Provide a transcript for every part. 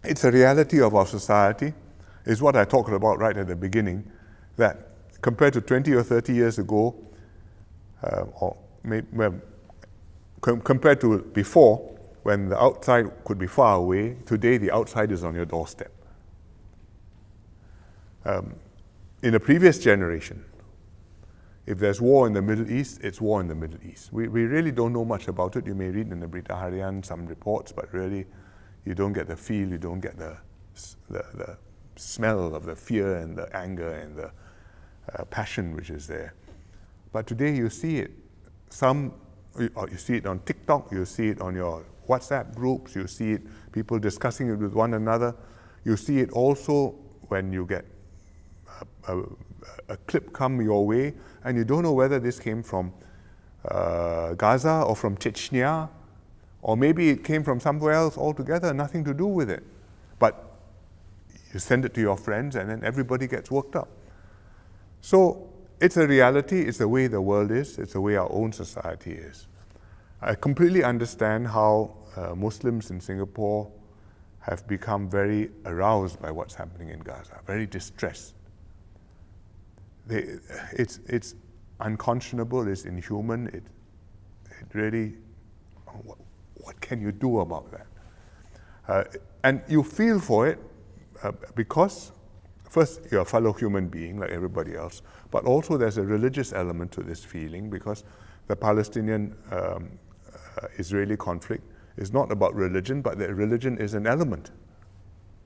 It's a reality of our society, is what I talked about right at the beginning, that compared to 20 or 30 years ago, compared to before, when the outside could be far away, today the outside is on your doorstep. In a previous generation, if there's war in the Middle East, it's war in the Middle East. We really don't know much about it. You may read in the Berita Harian some reports, but really you don't get the feel, you don't get the smell of the fear and the anger and the passion which is there. But today you see it. You see it on TikTok, you see it on your WhatsApp groups, you see it, people discussing it with one another. You see it also when you get a clip come your way and you don't know whether this came from Gaza or from Chechnya, or maybe it came from somewhere else altogether, nothing to do with it. But you send it to your friends and then everybody gets worked up. So it's a reality, it's the way the world is, it's the way our own society is. I completely understand how Muslims in Singapore have become very aroused by what's happening in Gaza, very distressed. It's unconscionable, it's inhuman, it really, what can you do about that? And you feel for it because, first, you're a fellow human being like everybody else, but also there's a religious element to this feeling because the Palestinian-Israeli conflict is not about religion, but that religion is an element.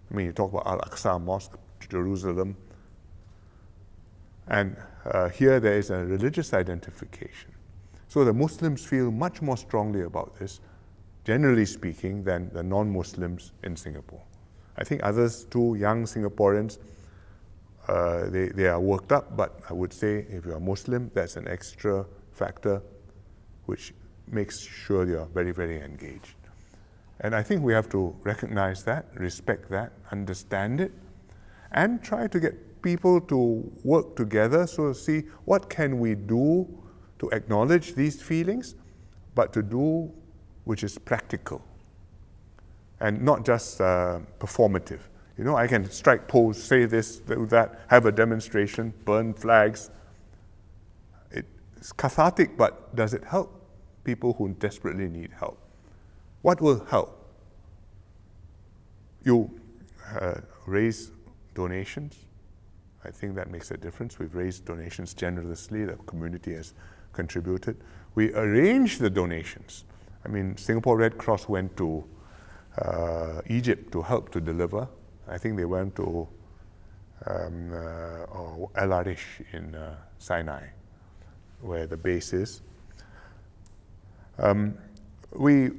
I mean, you talk about Al-Aqsa Mosque, Jerusalem, and here there is a religious identification. So the Muslims feel much more strongly about this, generally speaking, than the non-Muslims in Singapore. I think others too, young Singaporeans, they are worked up, but I would say if you're a Muslim, that's an extra factor which makes sure you're very, very engaged. And I think we have to recognize that, respect that, understand it, and try to get people to work together, so see what can we do to acknowledge these feelings, but to do which is practical and not just performative. You know, I can strike pose, say this, do that, have a demonstration, burn flags. It's cathartic, but does it help people who desperately need help? What will help? You raise donations. I think that makes a difference. We've raised donations generously. The community has contributed. We arrange the donations. I mean, Singapore Red Cross went to Egypt to help to deliver. I think they went to El Arish in Sinai, where the base is. We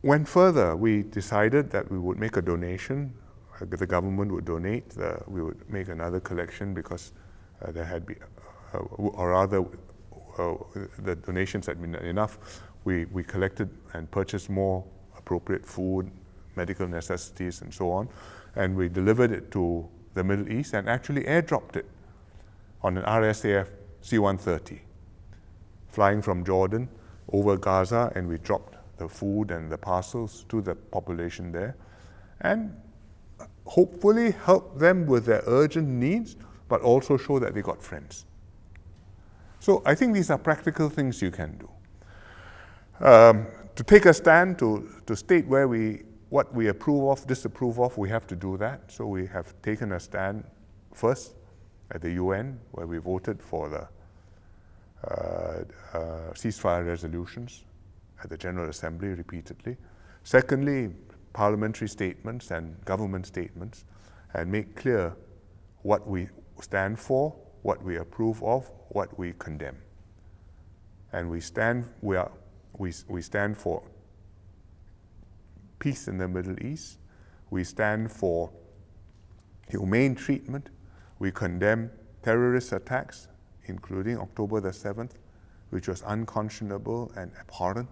went further. We decided that we would make a donation. The government would donate. We would make another collection because there had been, or rather, the donations had been enough. We collected and purchased more appropriate food, medical necessities, and so on, and we delivered it to the Middle East and actually airdropped it on an RSAF C-130, flying from Jordan over Gaza, and we dropped the food and the parcels to the population there, and hopefully help them with their urgent needs, but also show that they got friends. So I think these are practical things you can do. To take a stand, to state what we approve of, disapprove of, we have to do that. So we have taken a stand first at the UN, where we voted for the ceasefire resolutions at the General Assembly repeatedly. Secondly, parliamentary statements and government statements, and make clear what we stand for, what we approve of, what we condemn. And we stand for peace in the Middle East. We stand for humane treatment. We condemn terrorist attacks, including October the 7th, which was unconscionable and abhorrent.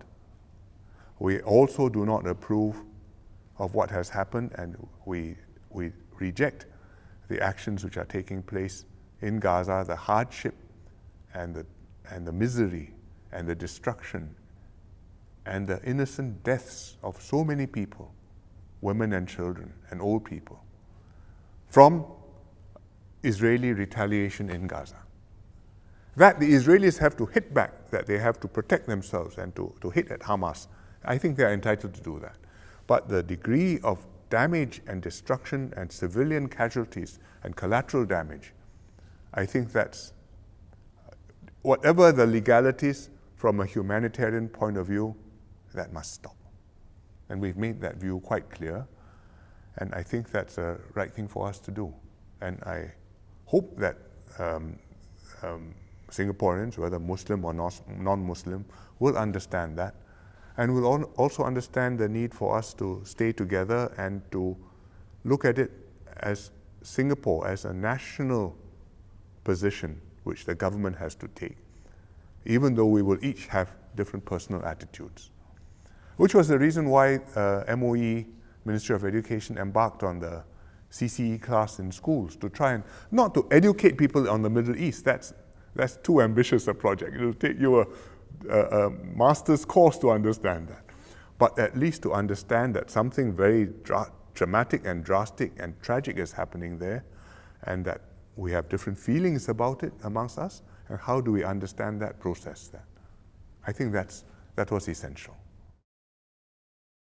We also do not approve of what has happened, and we reject the actions which are taking place in Gaza, the hardship and the misery and the destruction and the innocent deaths of so many people. women and children and old people from Israeli retaliation in Gaza. That the Israelis have to hit back, that they have to protect themselves and to hit at Hamas, I think they're entitled to do that. But the degree of damage and destruction and civilian casualties and collateral damage, I think that's, whatever the legalities from a humanitarian point of view, that must stop. And we've made that view quite clear, and I think that's the right thing for us to do. And I hope that Singaporeans, whether Muslim or non-Muslim, will understand that, and will also understand the need for us to stay together and to look at it as Singapore, as a national position which the government has to take, even though we will each have different personal attitudes. Which was the reason why MOE, Ministry of Education, embarked on the CCE class in schools to try and, not to educate people on the Middle East, that's too ambitious a project. It'll take you a master's course to understand that. But at least to understand that something very dramatic and drastic and tragic is happening there, and that we have different feelings about it amongst us, and how do we understand that, process that. I think that was essential.